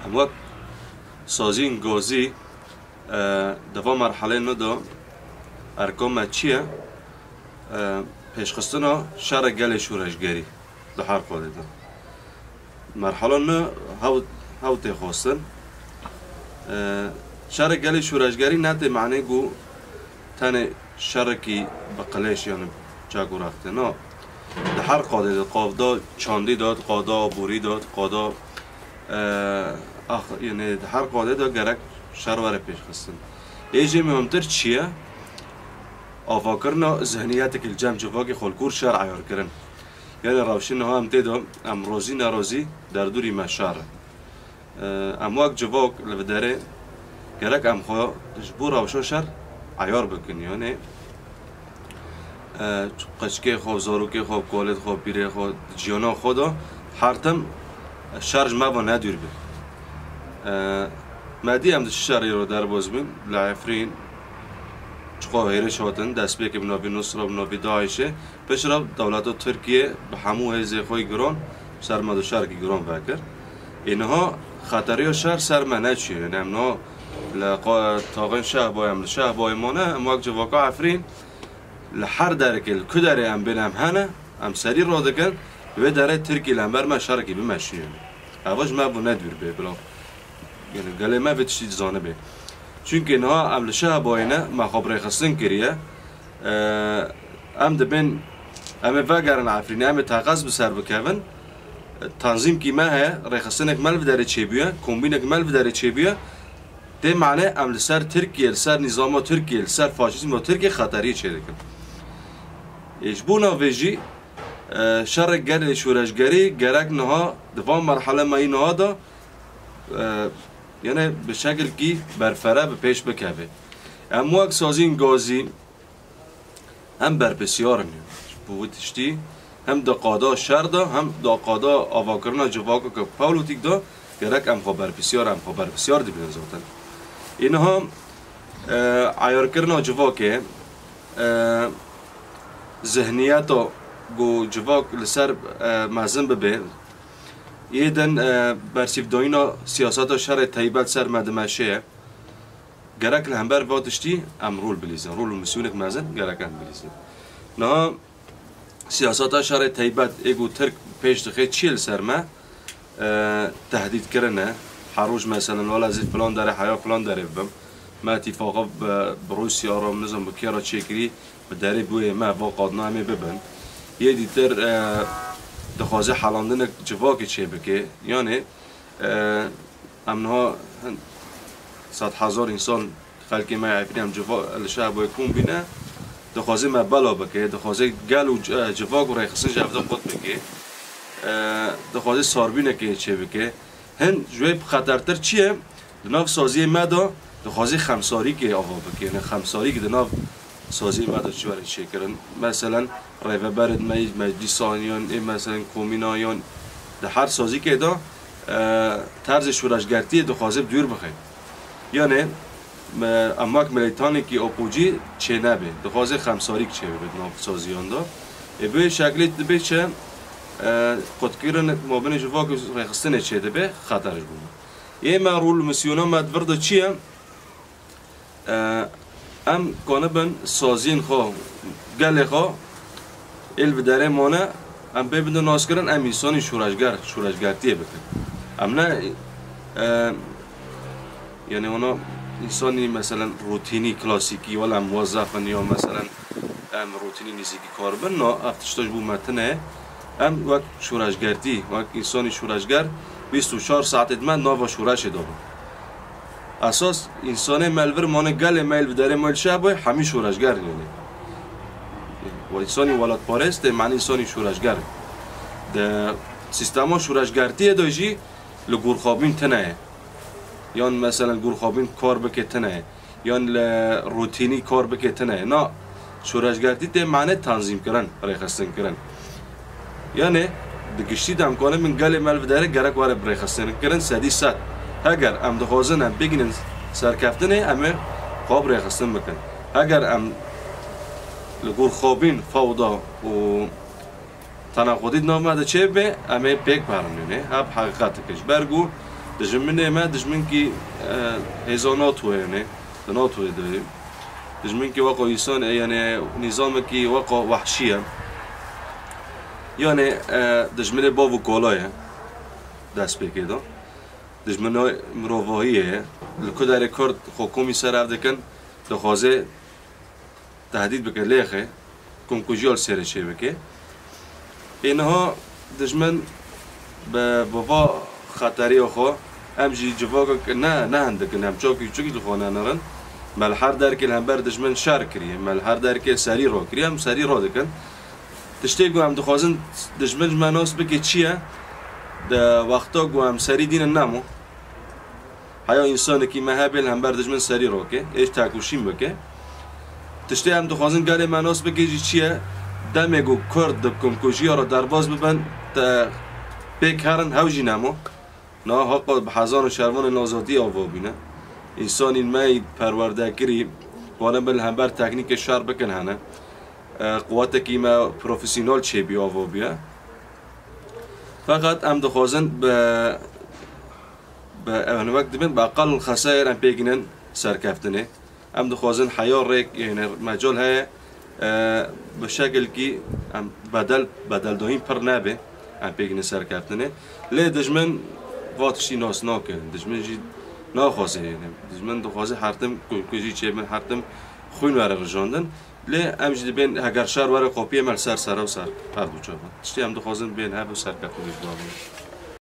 هم وقت سازین گازی دوا مرحله ندا ارکام چیه پیشخستنا شر گل شورشگری ده هر قاده ده مرحله نه هاو تخواستن شر گل شورشگری نه معنی گو تن شرکی بقلش یعنی جاگو رفته نه ده هر قاده ده قادا چاندی داد قادا بوری داد قادا یعنی ده هر قاده ده گرک شر وره پیشخستن ایجی مهمتر چیه آفاکرنا ذهنیت که الجمع جواقی خلکور شر عیار کرن یعنی روشن ها هم تیدا ام روزی نرازی در دوری مشار ام وقت جواق لودره گرک ام خواه جبور روشن شر عیار بکن یعنی قشکه خواه زاروکه خواه کالت خواه پیره خواه جیانا خدا هر تم شرج ما و ندور بید مدی هم دش شری رو در باز بین لعفرین چقدر هیرش هاتن دست بیه که بنابی نصر و بنابی داعشه پیش را دولت ترکیه به همو هزه خوی گران سرمد و شرکی گران بکر اینها خطری و شر سرمنه چیه یعنی امنا تاقین شه بایم شه بایم مانه اما اگه جواقع عفرین لحر درکل که داره ام بینم هنه ام سری را دکن و داره ترکی لنبر ما شرکی بمشی یعنی اواج ما بو ندور به بلا یعنی گله ما بتشید زانه به چون که اینها عمل شه باینه مخاب ریخستن کریه ام دبین ام وگرن عفرینه ام تاقص بسر بکون تنظیم کی ما هه ریخستن اکمل و داره چی بیه کمبین اکمل و داره چی بیه ده معنی عمل سر ترکیه سر نظام ترکیه سر فاشیسم ترکیه خطری چه دکن اجبونا ویجی شر گل شورشگری گرک نها دوام مرحله ما اینها دا یعنی به شکل کی برفره به پیش بکوه اما اگه سازین گازی هم بر بسیار نیم بودشتی هم دا قادا شر دا هم دا قادا آواکرنا جواکا که پاولوتیک دا گرک هم خواه بر بسیار دی بین زاتن اینها عیار کرنا جواکه ذهنیتا گو جواک لسر مزن ببین ایدن برسیف داینا سیاست شر تایبت سر مدمشه گرک لهمبر واتشتی ام رول بلیزن رول مسیونک مزن گرک هم بلیزن نه سیاست شر تایبت ایگو ترک پیش دخیل چیل سر ما تهدید کرنه حروج مثلا ولا زي فلان داره حیا فلان داره بم ما اتفاقا بروسیا را نظام بکیرا چکری بداره بوی ما با قادنامه ببن یه دیتر دخوازه حلاندن جواک چه بکه یعنی امنها 100,000 انسان خلقی ما عفریم جواک الشعب یکون بینه دخوازه ما بلا بکه دخوازه گل و جواک و ریخسن جفده خود بکه دخوازه ساربینه که چه بکه هن جوی خطرتر چیه؟ دناف سازی مدا دخوازه خمساری که آقا بکه یعنی خمساری که دناف سازی مدا چی برای چه کرن مثلا ریوه برد مجلسانیان مثلا کومینایان ده هر سازی که دا طرز شورشگرتی دخوازه دور بخیر یعنی اما که ملیتانی که اپوجی چه نبه دخوازه خمساری که چه بید دناف سازیان دا به شکلی دبه چه قدکیرن مابین جواک ریخستن چه دبه خطرش بود یه ما رول مسیونا مدورد چیه ام کانبن سازین خواه گل خواه ایل بداره مانه ام ببینده ناس کرن ام انسانی شورشگرتیه بکن ام نه یعنی اونا انسانی مثلا روتینی کلاسیکی ولا موظفن یا مثلا ام روتینی نیزی که کار بن نه افتشتاش بو متنه ام وقت شورشگرتی وقت انسانی شورشگر 24 ساعت ادمن ناوا شورش دابن اساس انسان ملور مانه گل میل بداره میل شبه همین شورشگر یعنی و انسانی ولاد پارست معنی انسانی شورشگر ده سیستما شورشگرتی داشی لگورخابین تنه یا مثلا گورخابین کار بکه تنه یا روتینی کار بکه تنه نه شورشگرتی ده معنی تنظیم کردن ریخستن کردن یعنی دگشتی دم کنه من گل مل بداره گرک واره ریخستن کردن سدی صد اگر ام دخوازن ام بگیرن سرکفتنه امه خواب ریخستن بکن اگر ام لگور خوابین فوضا و تناقضی نامده چه به امه پیک برمیونه هب حقیقت کش برگو دجمن ما دجمن کی هزانات و یعنی دنات و داریم دجمن کی واقع انسان یعنی نظام کی واقع وحشیه یعنی دجمن با و کالایه دست بکیدم دجمن مرواییه لکدر کرد حکومی سر افدکن دخوازه تهدید بکه لیخه کم کجیال سر چه بکه اینها دجمن به بابا خطری آخو امجی جواگا نه هندکن هم چوکی لخوانه نرن مال هر در که هم بر دجمن شر کریه مال هر در که سری را کریه هم سری را دکن تشتی گو هم دخوازن دجمن مناس بکه چیه ده وقتا گو هم سری دین نمو حیا انسان کی مهابل هم بر دجمن سری را که ایش تاکوشیم بکه تشتی هم دخوازن گله مناس بکه چیه دمه گو کرد دکم کجی را درباز ببن تا پیک هرن هوجی نمو نه حقا بحزان و شروان نازادی آوا بینه انسان این مای پرورده کری وانه بل هم بر تکنیک شر بکن هنه قوات که ما پروفیسیونال چه بی آوا بیا فقط هم دخوازن به اون وقت دبن با اقل خسائر هم پیگنن سرکفتنه هم دخوازن حیار ریک یعنی مجال های به شکل که بدل دایم پر نبه هم پیگنن سرکفتنه لی دجمن واتشی ناس ناکن دجمن جی ناخواسته یعنی دجمن دخوازه هرتم کجی چه من هرتم خوین وره رجاندن لی ام جدی بین اگر شهر وره قاپیه مل سر و سر هر دو چابن تشتی هم دخوازن بین هب و سرکفته بجوابن